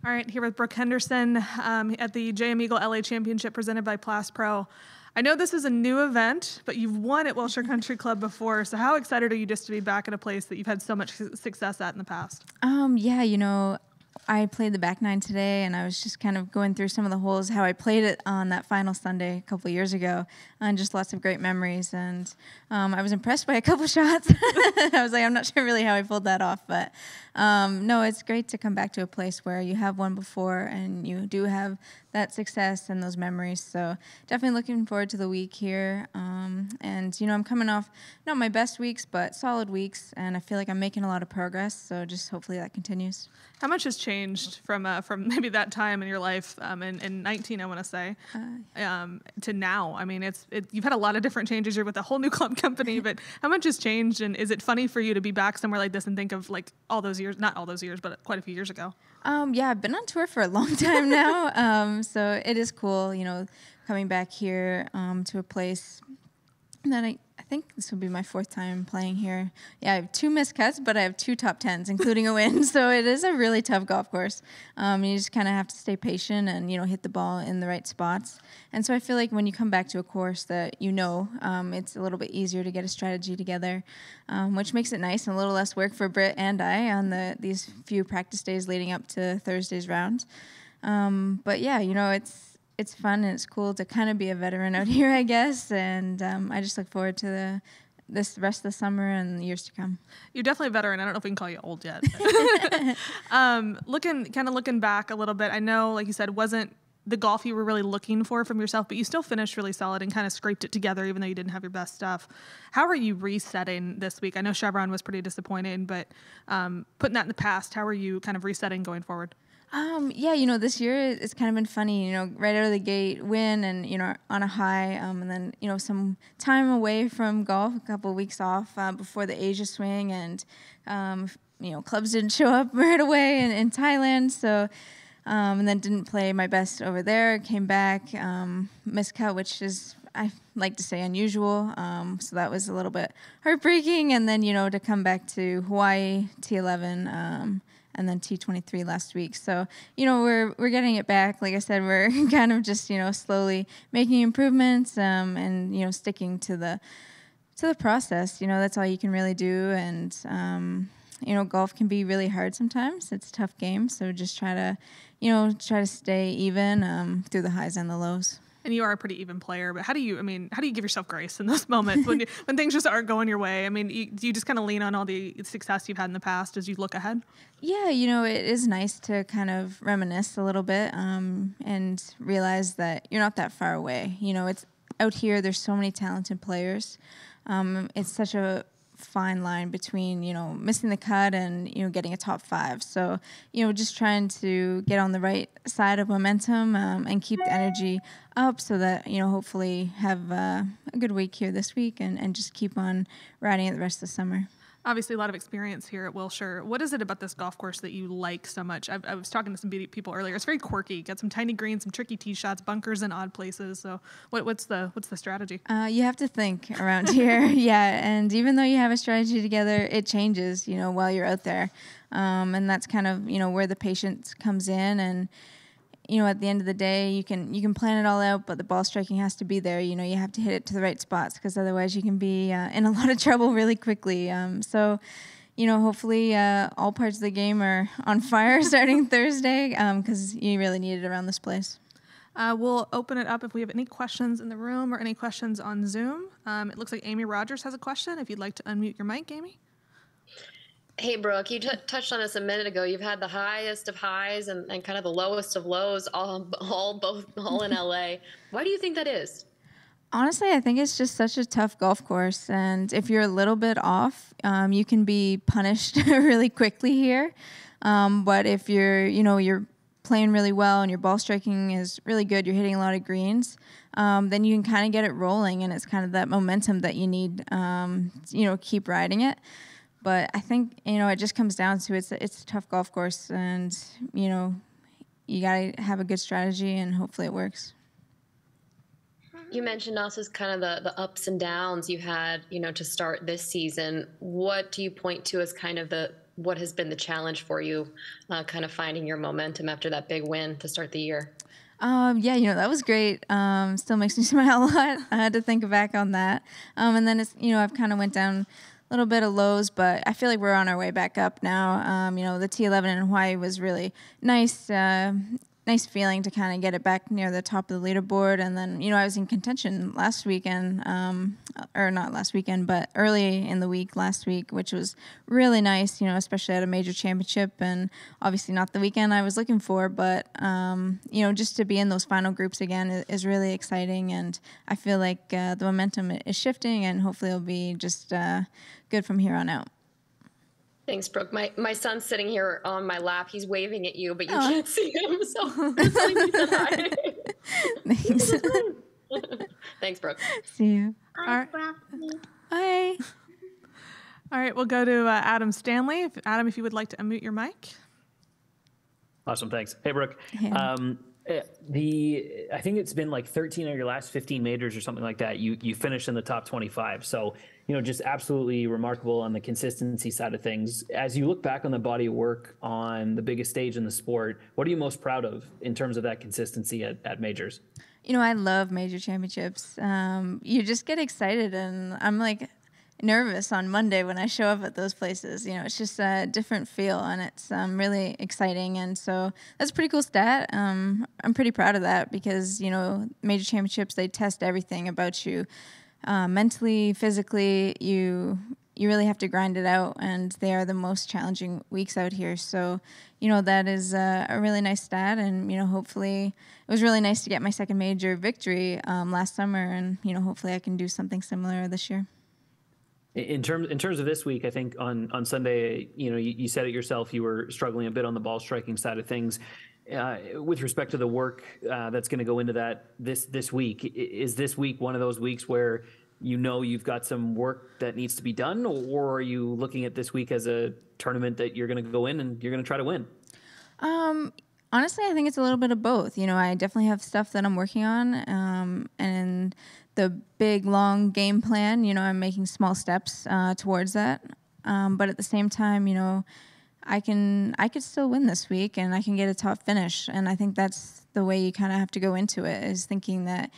All right, here with Brooke Henderson at the JM Eagle LA Championship presented by Plus Pro. I know this is a new event, but you've won at Wilshire Country Club before. So how excited are you just to be back at a place that you've had so much success at in the past? Yeah, I played the back nine today, and I was just kind of going through some of the holes, how I played it on that final Sunday a couple of years ago, and just lots of great memories. And I was impressed by a couple shots. I was like, I'm not sure really how I pulled that off, but no, it's great to come back to a place where you have won before and you do have that success and those memories. So definitely looking forward to the week here. And I'm coming off not my best weeks, but solid weeks, and I feel like I'm making a lot of progress. So just hopefully that continues. How much has changed from maybe that time in your life in 19, I want to say, to now? I mean, you've had a lot of different changes. You're with a whole new club company, but how much has changed? And is it funny for you to be back somewhere like this and think of like all those years, not all those years, but quite a few years ago? Yeah, I've been on tour for a long time now. So it is cool, coming back here to a place that I think this will be my fourth time playing here. Yeah, I have 2 missed cuts, but I have 2 top 10s, including a win. So it is a really tough golf course. You just kind of have to stay patient and, hit the ball in the right spots. And so I feel like when you come back to a course that it's a little bit easier to get a strategy together, which makes it nice and a little less work for Britt and I on these few practice days leading up to Thursday's round. But yeah, it's fun and it's cool to kind of be a veteran out here, I guess. And I just look forward to this rest of the summer and the years to come. You're definitely a veteran. I don't know if we can call you old yet. Looking back a little bit, I know, like you said, wasn't the golf you were really looking for from yourself, but you still finished really solid and kind of scraped it together, even though you didn't have your best stuff. How are you resetting this week? I know Chevron was pretty disappointing, but putting that in the past, how are you kind of resetting going forward? This year it's kind of been funny, right out of the gate, win and, on a high, and then, some time away from golf, a couple of weeks off before the Asia swing, and, clubs didn't show up right away in Thailand, so, and then didn't play my best over there, came back, miscut, which is, I like to say, unusual, so that was a little bit heartbreaking, and then, to come back to Hawaii, T11, and then T23 last week. So, we're getting it back. Like I said, we're kind of just, slowly making improvements, and, sticking to the process. That's all you can really do. And, golf can be really hard sometimes. It's a tough game. So just try to stay even through the highs and the lows. And you are a pretty even player, but how do you give yourself grace in those moments when things just aren't going your way? I mean, do you just kind of lean on all the success you've had in the past as you look ahead? Yeah, it is nice to kind of reminisce a little bit and realize that you're not that far away. It's out here, there's so many talented players. It's such a fine line between, missing the cut and, getting a top 5. So, just trying to get on the right side of momentum and keep the energy up so that, hopefully have a good week here this week and just keep on riding it the rest of the summer. Obviously, a lot of experience here at Wilshire. What is it about this golf course that you like so much? I was talking to some people earlier. It's very quirky. Got some tiny greens, some tricky tee shots, bunkers in odd places. So, what's the strategy? You have to think around here, yeah. And even though you have a strategy together, it changes, while you're out there, and that's kind of where the patience comes in. And at the end of the day, you can plan it all out, but the ball striking has to be there. You have to hit it to the right spots because otherwise you can be in a lot of trouble really quickly. So, hopefully all parts of the game are on fire starting Thursday because you really need it around this place. We'll open it up if we have any questions in the room or any questions on Zoom. It looks like Amy Rogers has a question. If you'd like to unmute your mic, Amy. Hey, Brooke, you touched on this a minute ago. You've had the highest of highs and kind of the lowest of lows all in LA. Why do you think that is? Honestly, I think it's just such a tough golf course. And if you're a little bit off, you can be punished really quickly here. But if you're playing really well and your ball striking is really good, you're hitting a lot of greens, then you can kind of get it rolling. And it's kind of that momentum that you need, keep riding it. But I think, it just comes down to it's a tough golf course, and, you got to have a good strategy, and hopefully it works. You mentioned also kind of the ups and downs you had, to start this season. What do you point to as kind of the what has been the challenge for you, kind of finding your momentum after that big win to start the year? Yeah, that was great. Still makes me smile a lot. I had to think back on that. And then it's, I've kind of went down a little bit of lows, but I feel like we're on our way back up now. The T11 in Hawaii was really nice. Nice feeling to kind of get it back near the top of the leaderboard. And then, I was in contention last weekend, or not last weekend, but early in the week last week, which was really nice, especially at a major championship, and obviously not the weekend I was looking for, but, just to be in those final groups again is really exciting. And I feel like the momentum is shifting, and hopefully it'll be just good from here on out. Thanks, Brooke. My son's sitting here on my lap. He's waving at you, but you can't see him, so just telling you to hi. Thanks. Thanks, Brooke. See you. All right. Bye. All right, we'll go to Adam Stanley. Adam, if you would like to unmute your mic. Awesome, thanks. Hey, Brooke. Hey. I think it's been like 13 of your last 15 majors or something like that. You finished in the top 25. So, just absolutely remarkable on the consistency side of things. As you look back on the body of work on the biggest stage in the sport, what are you most proud of in terms of that consistency at majors? I love major championships. You just get excited, and I'm like nervous on Monday when I show up at those places. It's just a different feel, and it's really exciting. And so that's a pretty cool stat. I'm pretty proud of that because, major championships, they test everything about you. Mentally, physically, you really have to grind it out, and they are the most challenging weeks out here. So, that is a really nice stat, and, hopefully it was really nice to get my second major victory last summer, and, hopefully I can do something similar this year. In terms of this week, I think on Sunday, you said it yourself, you were struggling a bit on the ball striking side of things. With respect to the work that's going to go into that this week, is this week one of those weeks where you've got some work that needs to be done, or are you looking at this week as a tournament that you're going to go in and you're going to try to win? Honestly, I think it's a little bit of both. I definitely have stuff that I'm working on, and the big, long game plan, I'm making small steps towards that. But at the same time, I could still win this week, and I can get a top finish. And I think that's the way you kind of have to go into it, is thinking that,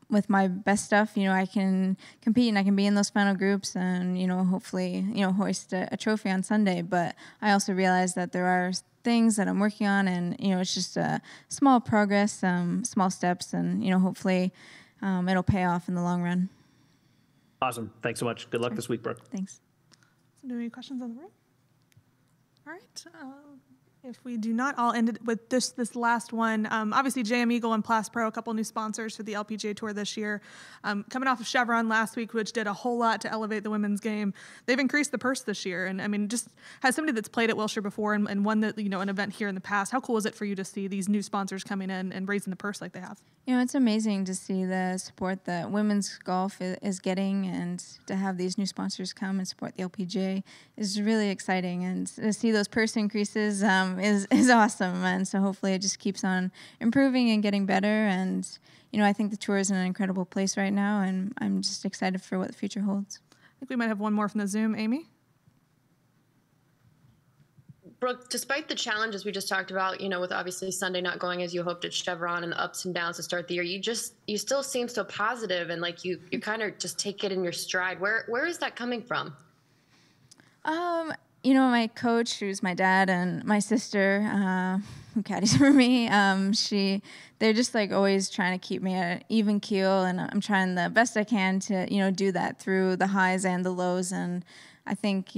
with my best stuff, I can compete and I can be in those final groups and, hopefully, hoist a trophy on Sunday. But I also realize that there are things that I'm working on, and, it's just a small progress, small steps, and, hopefully it'll pay off in the long run. Awesome. Thanks so much. Good luck this week, Brooke. Thanks. So do any questions on the room? All right. If we do not, I'll end it with this last one. Obviously, JM Eagle and Plus Pro, a couple new sponsors for the LPGA Tour this year. Coming off of Chevron last week, which did a whole lot to elevate the women's game, they've increased the purse this year. And I mean, just as somebody that's played at Wilshire before and won an event here in the past, how cool is it for you to see these new sponsors coming in and raising the purse like they have? It's amazing to see the support that women's golf is getting, and to have these new sponsors come and support the LPGA is really exciting. And to see those purse increases is awesome. And so hopefully it just keeps on improving and getting better. And, I think the tour is in an incredible place right now, and I'm just excited for what the future holds. I think we might have one more from the Zoom. Amy? Brooke, despite the challenges we just talked about, with obviously Sunday not going as you hoped at Chevron and the ups and downs to start the year, you still seem so positive, and like you kind of just take it in your stride. Where is that coming from? My coach, who's my dad, and my sister, who caddies for me, they're just like always trying to keep me at an even keel, and I'm trying the best I can to, do that through the highs and the lows. And I think,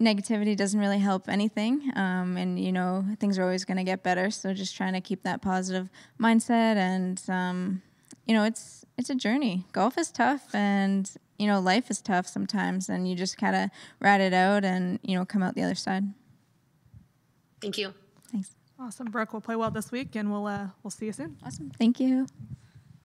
negativity doesn't really help anything. And, things are always going to get better. So just trying to keep that positive mindset. And, it's a journey. Golf is tough, and, life is tough sometimes. And you just kind of ride it out and, come out the other side. Thank you. Thanks. Awesome, Brooke. We'll play well this week, and we'll see you soon. Awesome. Thank you.